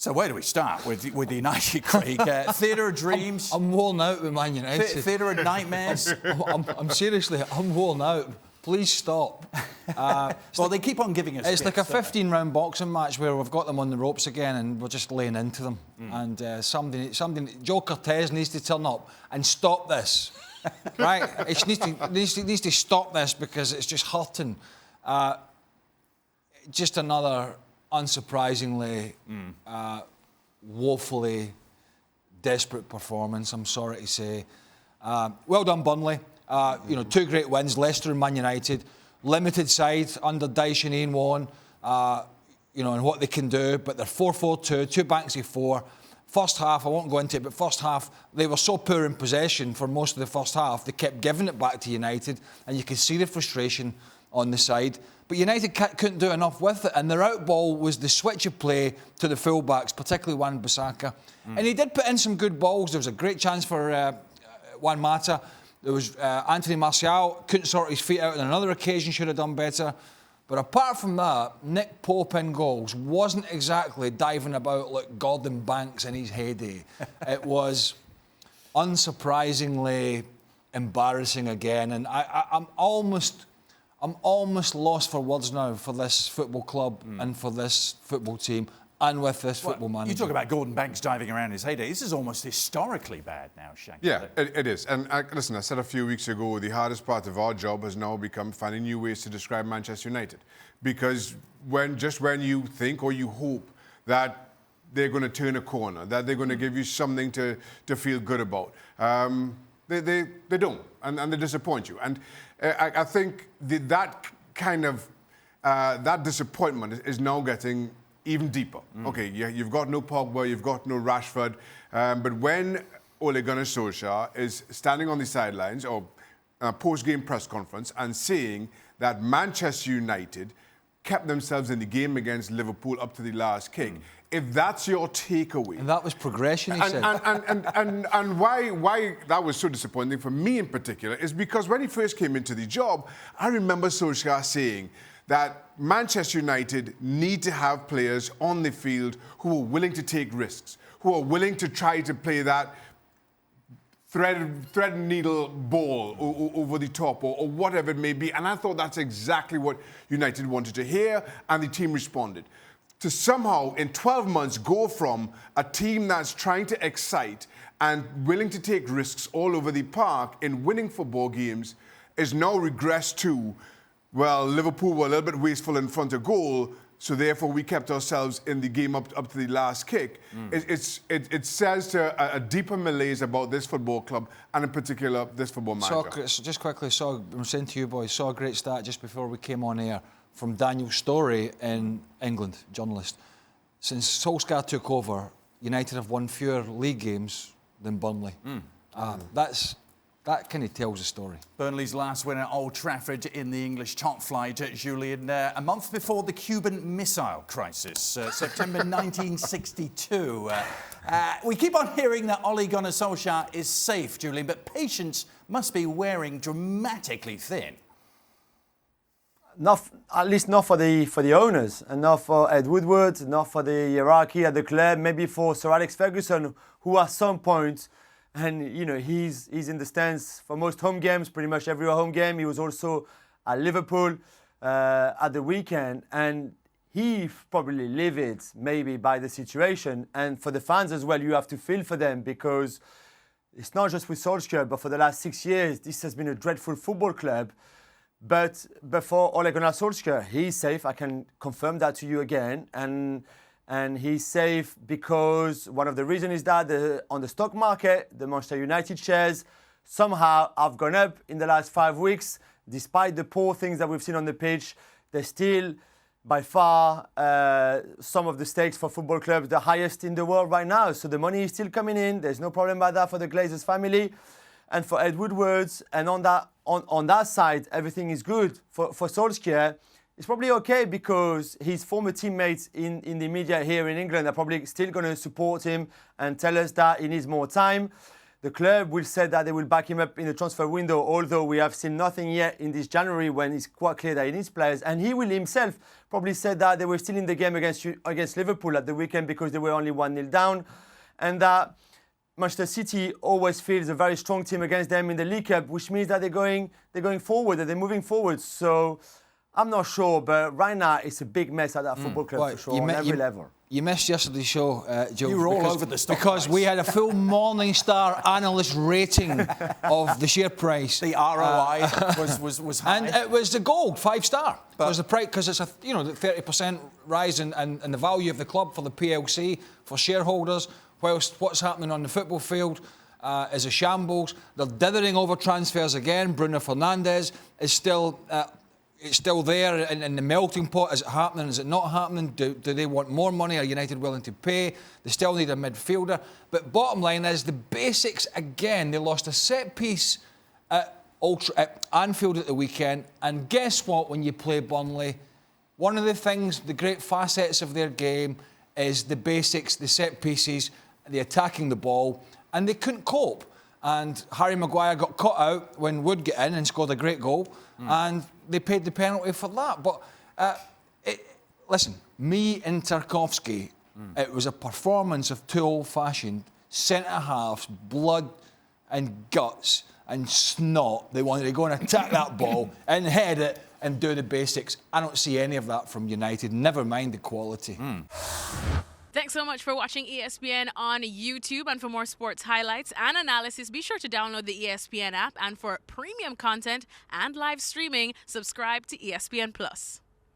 So where do we start with the United, Craig? Theatre of dreams. I'm worn out with Man United. Theatre of nightmares. I'm seriously, I'm worn out. Please stop. Well, they keep on giving us. It's like a 15-round boxing match where we've got them on the ropes again, and we're just laying into them. And somebody, Joe Cortez needs to turn up and stop this. Right? It needs to stop this because it's just hurting. Just another, unsurprisingly, woefully desperate performance, I'm sorry to say. Well done, Burnley. Two great wins, Leicester and Man United. Limited side under Dyche and Ian Wan, and what they can do. But they're 4-4-2, two banks of four. First half, I won't go into it, but first half, they were so poor in possession for most of the first half, they kept giving it back to United, and you could see the frustration on the side. But United couldn't do enough with it, and their out ball was the switch of play to the full-backs, particularly Wan-Bissaka. And he did put in some good balls. There was a great chance for Juan Mata. There was Anthony Martial, couldn't sort his feet out on another occasion, should have done better. But apart from that, Nick Pope in goals wasn't exactly diving about like Gordon Banks in his heyday. It was unsurprisingly embarrassing again, and I'm almost lost for words now for this football club and for this football team and with this football manager. You talk about Gordon Banks diving around his heyday. This is almost historically bad now, Shaka. Yeah, it is. And listen, I said a few weeks ago, the hardest part of our job has now become finding new ways to describe Manchester United. Because when you think or you hope that they're going to turn a corner, that they're going to give you something to feel good about, they don't, and they disappoint you. And I think that kind of that disappointment is now getting even deeper. Okay, you've got no Pogba, you've got no Rashford, but when Ole Gunnar Solskaer is standing on the sidelines or post-game press conference and saying that Manchester United kept themselves in the game against Liverpool up to the last kick, if that's your takeaway... And that was progression, he said. And why that was so disappointing for me in particular is because when he first came into the job, I remember Solskjaer saying that Manchester United need to have players on the field who are willing to take risks, who are willing to try to play that thread and needle ball over the top or whatever it may be. And I thought that's exactly what United wanted to hear, and the team responded. To somehow, in 12 months, go from a team that's trying to excite and willing to take risks all over the park in winning football games is now regressed to, well, Liverpool were a little bit wasteful in front of goal, so therefore we kept ourselves in the game up to the last kick. It says to a deeper malaise about this football club and in particular this football manager. Just quickly, I'm saying to you boys, saw a great stat just before we came on air from Daniel Storey in England, journalist. Since Solskjaer took over, United have won fewer league games than Burnley. That kind of tells a story. Burnley's last win at Old Trafford in the English top flight, Julien, a month before the Cuban Missile Crisis, September 1962. We keep on hearing that Ole Gunnar Solskjaer is safe, Julien, but patience must be wearing dramatically thin. Not, at least not for the owners, and not for Ed Woodward, not for the hierarchy at the club, maybe for Sir Alex Ferguson, who at some point, and he's in the stands for most home games, pretty much every home game. He was also at Liverpool at the weekend, and he probably livid maybe by the situation. And for the fans as well, you have to feel for them, because it's not just with Solskjaer, but for the last 6 years, this has been a dreadful football club. But before Ole Gunnar Solskjaer, he's safe. I can confirm that to you again. And he's safe because one of the reasons is that on the stock market, the Manchester United shares somehow have gone up in the last 5 weeks. Despite the poor things that we've seen on the pitch, they're still by far some of the stakes for football clubs the highest in the world right now. So the money is still coming in. There's no problem about that for the Glazers family. And for Ed Woodward, and on that side, everything is good. For Solskjaer, it's probably okay because his former teammates in the media here in England are probably still going to support him and tell us that he needs more time. The club will say that they will back him up in the transfer window, although we have seen nothing yet in this January when it's quite clear that he needs players. And he will himself probably said that they were still in the game against Liverpool at the weekend because they were only 1-0 down. And that Manchester City always feels a very strong team against them in the League Cup, which means that they're going forward, that they're moving forward. So I'm not sure, but right now it's a big mess at that football club for sure, on every level. You missed yesterday's show, Joe. You were all over the stock because price. we had a full Morningstar analyst rating of the share price. The ROI was high. And it was the gold, 5-star. Because the price, because it's a 30% rise in the value of the club for the PLC, for shareholders, whilst what's happening on the football field is a shambles. They're dithering over transfers again. Bruno Fernandes is still... it's still there in the melting pot. Is it happening? Is it not happening? Do they want more money? Are United willing to pay? They still need a midfielder. But bottom line is the basics again. They lost a set piece at Anfield at the weekend. And guess what? When you play Burnley, one of the things, the great facets of their game is the basics, the set pieces, the attacking the ball, and they couldn't cope. And Harry Maguire got caught out when Wood got in and scored a great goal, and they paid the penalty for that. But listen, me and Tarkowski, it was a performance of two old-fashioned centre-halves, blood and guts and snot. They wanted to go and attack that ball and head it and do the basics. I don't see any of that from United, never mind the quality. Thanks so much for watching ESPN on YouTube. And for more sports highlights and analysis, be sure to download the ESPN app. And for premium content and live streaming, subscribe to ESPN+.